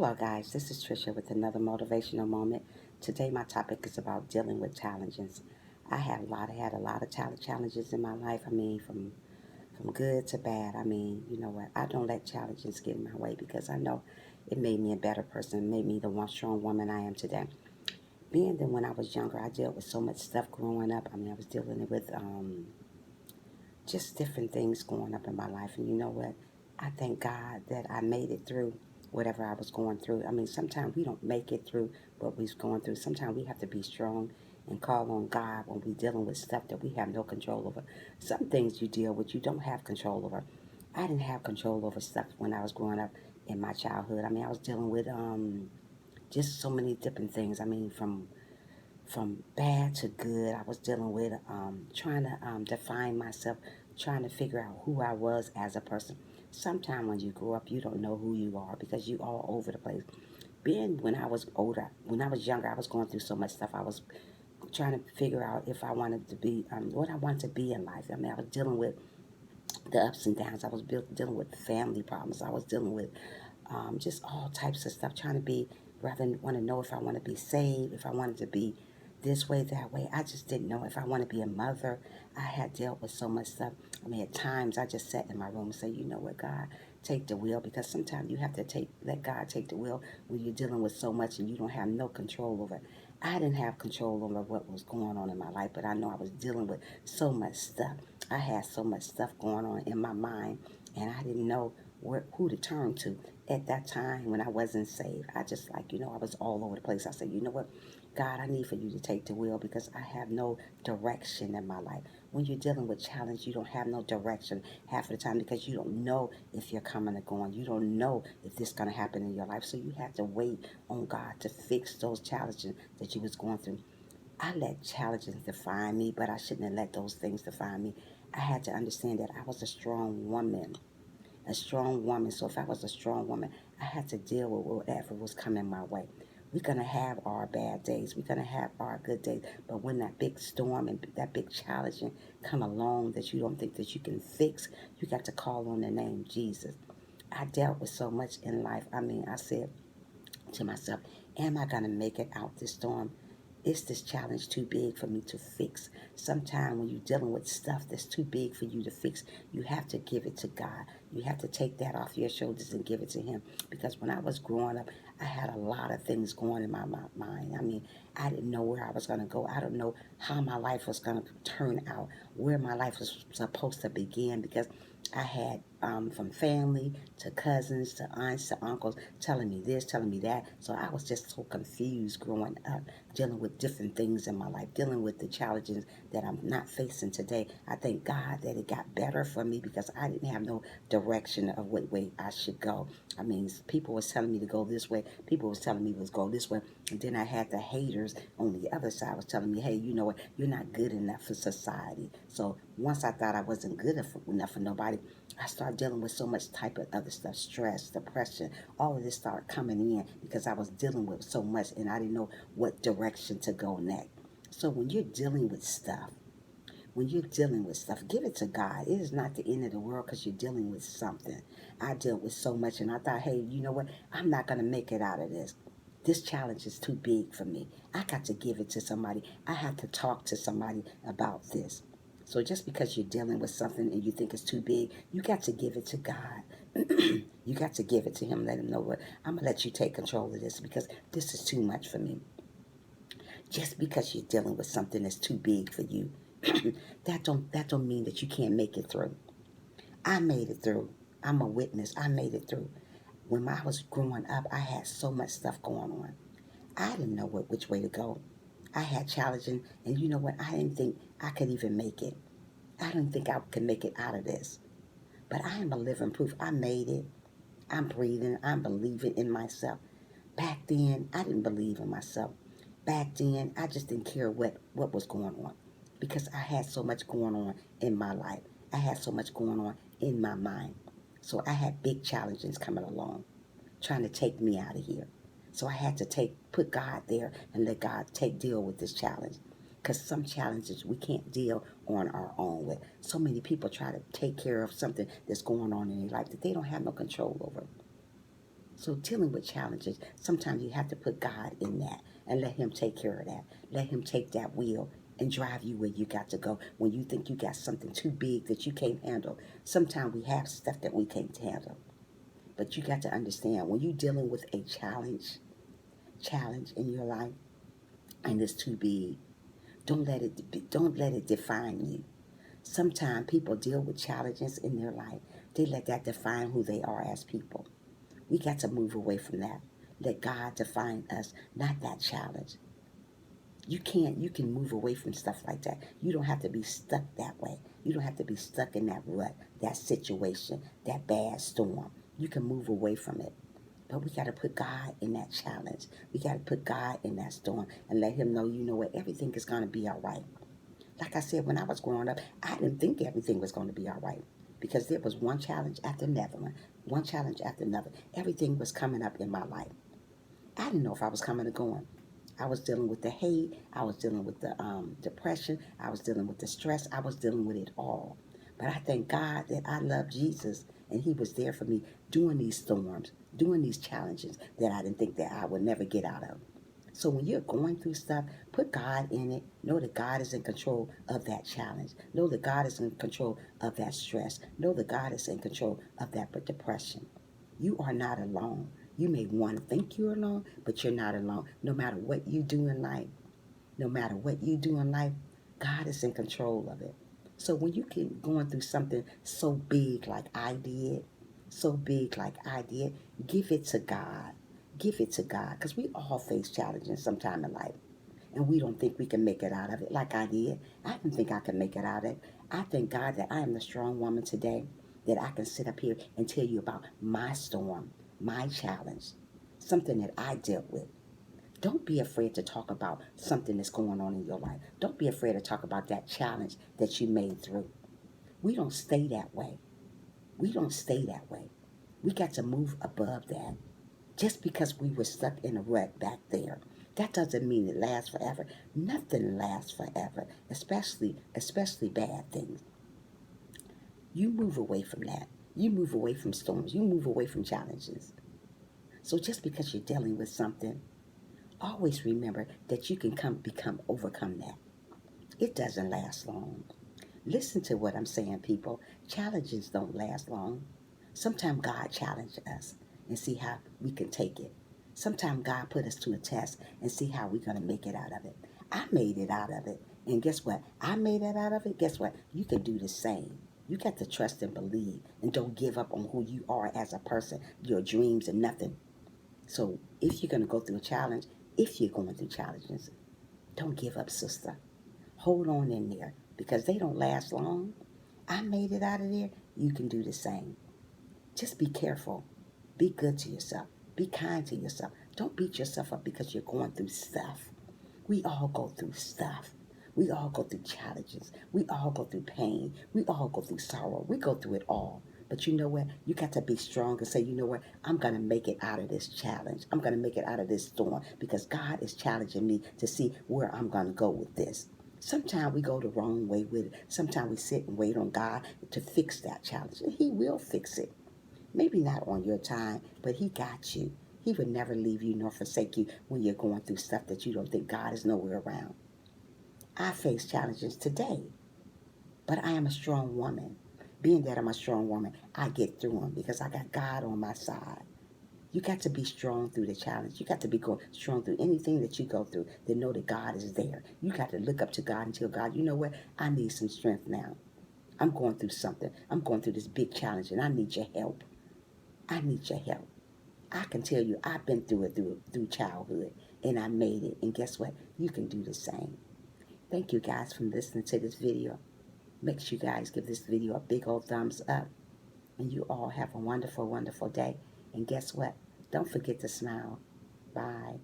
Hello, guys. This is Trisha with another motivational moment. Today, my topic is about dealing with challenges. I had a lot of challenges in my life. From good to bad. You know what? I don't let challenges get in my way because I know it made me a better person, made me the one strong woman I am today. Being that when I was younger, I dealt with so much stuff growing up. I was dealing with just different things going up in my life. And you know what? I thank God that I made it through whatever I was going through. Sometimes we don't make it through what we're going through. Sometimes we have to be strong and call on God when we're dealing with stuff that we have no control over. Some things you deal with, you don't have control over. I didn't have control over stuff when I was growing up in my childhood. I was dealing with just so many different things. From bad to good. I was dealing with trying to define myself, trying to figure out who I was as a person. Sometimes when you grow up, you don't know who you are because you all over the place. Being when I was older, when I was younger, I was going through so much stuff. I was trying to figure out if I wanted to be, what I wanted to be in life. I was dealing with the ups and downs. I was dealing with family problems. I was dealing with just all types of stuff, trying to be, rather want to know if I want to be saved, if I wanted to be this way, that way. I just didn't know if I want to be a mother. I had dealt with so much stuff. At times I just sat in my room and say, you know what, God, take the wheel, because sometimes you have to let God take the wheel when you're dealing with so much and you don't have no control over it. I didn't have control over what was going on in my life, but I know I was dealing with so much stuff. I had so much stuff going on in my mind, and I didn't know who to turn to at that time when I wasn't saved. I just I was all over the place. I said, you know what, God, I need for you to take the wheel because I have no direction in my life. When you're dealing with challenge, you don't have no direction half of the time because you don't know if you're coming or going. You don't know if this is going to happen in your life. So you have to wait on God to fix those challenges that you was going through. I let challenges define me, but I shouldn't have let those things define me. I had to understand that I was a strong woman, a strong woman. So if I was a strong woman, I had to deal with whatever was coming my way. We're going to have our bad days. We're going to have our good days. But when that big storm and that big challenge come along that you don't think that you can fix, you got to call on the name Jesus. I dealt with so much in life. I said to myself, am I going to make it out this storm? Is this challenge too big for me to fix? Sometimes when you're dealing with stuff that's too big for you to fix, you have to give it to God. You have to take that off your shoulders and give it to Him. Because when I was growing up, I had a lot of things going in my mind. I didn't know where I was going to go. I don't know how my life was going to turn out, where my life was supposed to begin, because I had from family to cousins to aunts to uncles telling me this, telling me that. So I was just so confused growing up, dealing with different things in my life, dealing with the challenges that I'm not facing today. I thank God that it got better for me because I didn't have no direction of what way I should go. People was telling me to go this way. People was telling me to go this way. And then I had the haters on the other side was telling me, hey, you know what? You're not good enough for society. So once I thought I wasn't good enough for nobody, I started dealing with so much type of other stuff, stress, depression, all of this started coming in because I was dealing with so much and I didn't know what direction to go next. So when you're dealing with stuff, give it to God. It is not the end of the world because you're dealing with something. I dealt with so much and I thought, hey, you know what? I'm not going to make it out of this. This challenge is too big for me. I got to give it to somebody. I have to talk to somebody about this. So just because you're dealing with something and you think it's too big, you got to give it to God. You got to give it to Him. Let Him know what I'm gonna let you take control of this because this is too much for me. Just because you're dealing with something that's too big for you, that don't mean that you can't make it through. I made it through. I'm a witness. I made it through. When I was growing up, I had so much stuff going on. I didn't know which way to go. I had challenging, and you know what? I didn't think I could even make it. I didn't think I could make it out of this. But I am a living proof. I made it. I'm breathing. I'm believing in myself. Back then, I didn't believe in myself. Back then, I just didn't care what was going on because I had so much going on in my life. I had so much going on in my mind. So I had big challenges coming along, trying to take me out of here. So I had to put God there and let God deal with this challenge. Because some challenges we can't deal on our own with. So many people try to take care of something that's going on in their life that they don't have no control over. So dealing with challenges, sometimes you have to put God in that and let him take care of that. Let him take that wheel and drive you where you got to go. When you think you got something too big that you can't handle, sometimes we have stuff that we can't handle. But you got to understand, when you're dealing with a challenge in your life and it's too big, don't let it define you. Sometimes people deal with challenges in their life. They let that define who they are as people. We got to move away from that. Let God define us, not that challenge. You can move away from stuff like that. You don't have to be stuck that way. You don't have to be stuck in that rut, that situation, that bad storm. You can move away from it. But we got to put God in that challenge. We got to put God in that storm and let him know, you know what, everything is going to be all right. Like I said, when I was growing up, I didn't think everything was going to be all right because there was one challenge after another one challenge after another. Everything was coming up in my life. I didn't know if I was coming or going. I was dealing with the hate. I was dealing with the depression. I was dealing with the stress. I was dealing with it all. But I thank God that I love Jesus and he was there for me during these storms, during these challenges that I didn't think that I would never get out of. So when you're going through stuff, put God in it. Know that God is in control of that challenge. Know that God is in control of that stress. Know that God is in control of that depression. You are not alone. You may want to think you're alone, but you're not alone. No matter what you do in life, no matter what you do in life, God is in control of it. So when you get going through something so big like I did, give it to God. Give it to God. Because we all face challenges sometime in life. And we don't think we can make it out of it like I did. I didn't think I could make it out of it. I thank God that I am the strong woman today, that I can sit up here and tell you about my storm, my challenge, something that I dealt with. Don't be afraid to talk about something that's going on in your life. Don't be afraid to talk about that challenge that you made through. We don't stay that way. We don't stay that way. We got to move above that. Just because we were stuck in a rut back there, that doesn't mean it lasts forever. Nothing lasts forever, especially bad things. You move away from that. You move away from storms. You move away from challenges. So just because you're dealing with something, always remember that you can overcome that. It doesn't last long. Listen to what I'm saying, people. Challenges don't last long. Sometimes God challenges us and see how we can take it. Sometimes God put us to a test and see how we're going to make it out of it. I made it out of it. And guess what? I made it out of it. Guess what? You can do the same. You got to trust and believe and don't give up on who you are as a person, your dreams and nothing. So if you're going to go through a challenge, if you're going through challenges, don't give up, sister. Hold on in there because they don't last long. I made it out of there. You can do the same. Just be careful. Be good to yourself. Be kind to yourself. Don't beat yourself up because you're going through stuff. We all go through stuff. We all go through challenges. We all go through pain. We all go through sorrow. We go through it all. But you know what? You got to be strong and say, you know what? I'm going to make it out of this challenge. I'm going to make it out of this storm because God is challenging me to see where I'm going to go with this. Sometimes we go the wrong way with it. Sometimes we sit and wait on God to fix that challenge. And he will fix it. Maybe not on your time, but he got you. He would never leave you nor forsake you when you're going through stuff that you don't think God is nowhere around. I face challenges today, but I am a strong woman. Being that I'm a strong woman, I get through them because I got God on my side. You got to be strong through the challenge. You got to be strong through anything that you go through to know that God is there. You got to look up to God and tell God, you know what? I need some strength now. I'm going through something. I'm going through this big challenge and I need your help. I need your help. I can tell you I've been through it through childhood and I made it. And guess what? You can do the same. Thank you guys for listening to this video. Make sure you guys give this video a big old thumbs up. And you all have a wonderful, wonderful day. And guess what? Don't forget to smile. Bye.